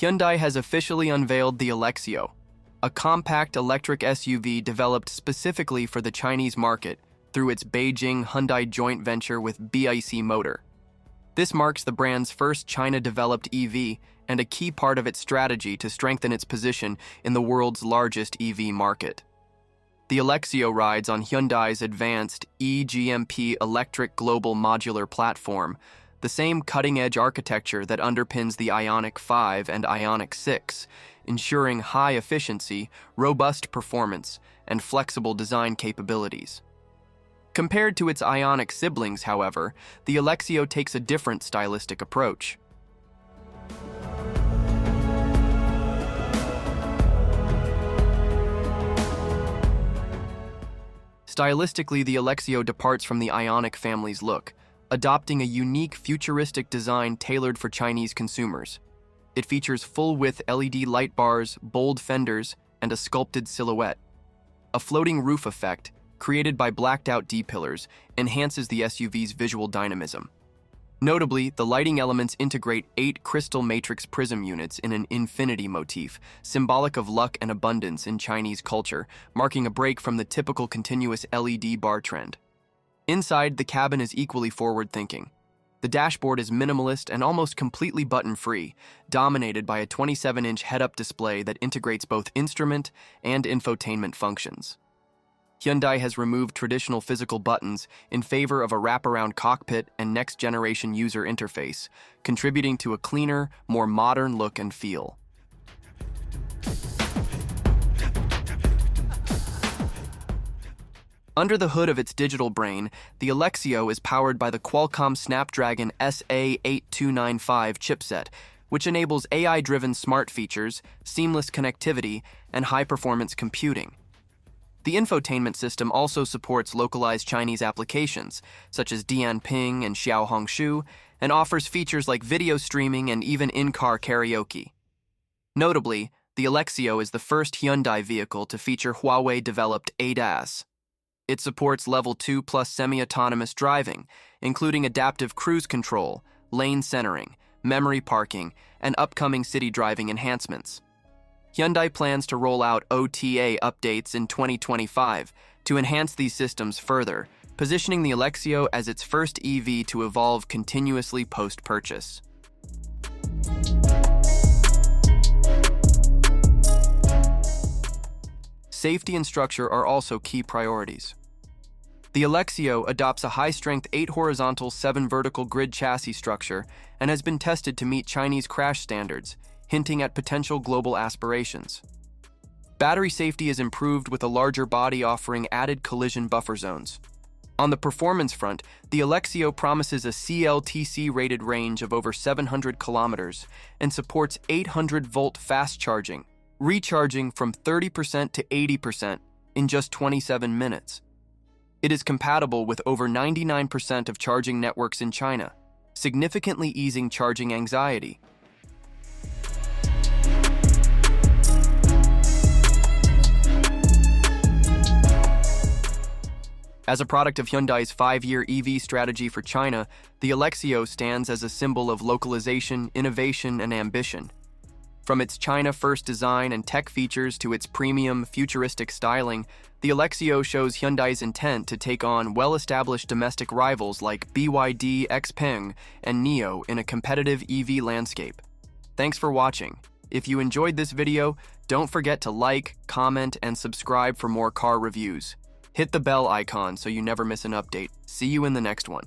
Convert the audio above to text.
Hyundai has officially unveiled the Elexio, a compact electric SUV developed specifically for the Chinese market through its Beijing Hyundai joint venture with BAIC Motor. This marks the brand's first China-developed EV and a key part of its strategy to strengthen its position in the world's largest EV market. The Alexio rides on Hyundai's advanced eGMP electric global modular platform, the same cutting-edge architecture that underpins the Ioniq 5 and Ioniq 6, ensuring high efficiency, robust performance, and flexible design capabilities. Compared to its Ioniq siblings, however, the Alexio takes a different stylistic approach. Stylistically, the Alexio departs from the Ioniq family's look, adopting a unique futuristic design tailored for Chinese consumers. It features full-width LED light bars, bold fenders, and a sculpted silhouette. A floating roof effect, created by blacked-out D-pillars, enhances the SUV's visual dynamism. Notably, the lighting elements integrate 8 crystal matrix prism units in an infinity motif, symbolic of luck and abundance in Chinese culture, marking a break from the typical continuous LED bar trend. Inside, the cabin is equally forward-thinking. The dashboard is minimalist and almost completely button-free, dominated by a 27-inch head-up display that integrates both instrument and infotainment functions. Hyundai has removed traditional physical buttons in favor of a wraparound cockpit and next-generation user interface, contributing to a cleaner, more modern look and feel. Under the hood of its digital brain, the Alexio is powered by the Qualcomm Snapdragon SA8295 chipset, which enables AI-driven smart features, seamless connectivity, and high-performance computing. The infotainment system also supports localized Chinese applications, such as Dianping and Xiaohongshu, and offers features like video streaming and even in-car karaoke. Notably, the Alexio is the first Hyundai vehicle to feature Huawei-developed ADAS. It supports Level 2 plus semi-autonomous driving, including adaptive cruise control, lane centering, memory parking, and upcoming city driving enhancements. Hyundai plans to roll out OTA updates in 2025 to enhance these systems further, positioning the Alexio as its first EV to evolve continuously post-purchase. Safety and structure are also key priorities. The Alexio adopts a high-strength 8 horizontal 7 vertical grid chassis structure and has been tested to meet Chinese crash standards, hinting at potential global aspirations. Battery safety is improved with a larger body offering added collision buffer zones. On the performance front, the Alexio promises a CLTC-rated range of over 700 kilometers and supports 800-volt fast charging, recharging from 30% to 80% in just 27 minutes. It is compatible with over 99% of charging networks in China, significantly easing charging anxiety. As a product of Hyundai's 5-year EV strategy for China, the Alexio stands as a symbol of localization, innovation, and ambition. From its China-first design and tech features to its premium, futuristic styling, the Alexio shows Hyundai's intent to take on well-established domestic rivals like BYD, XPeng, and NIO in a competitive EV landscape. Thanks for watching. If you enjoyed this video, don't forget to like, comment, and subscribe for more car reviews. Hit the bell icon so you never miss an update. See you in the next one.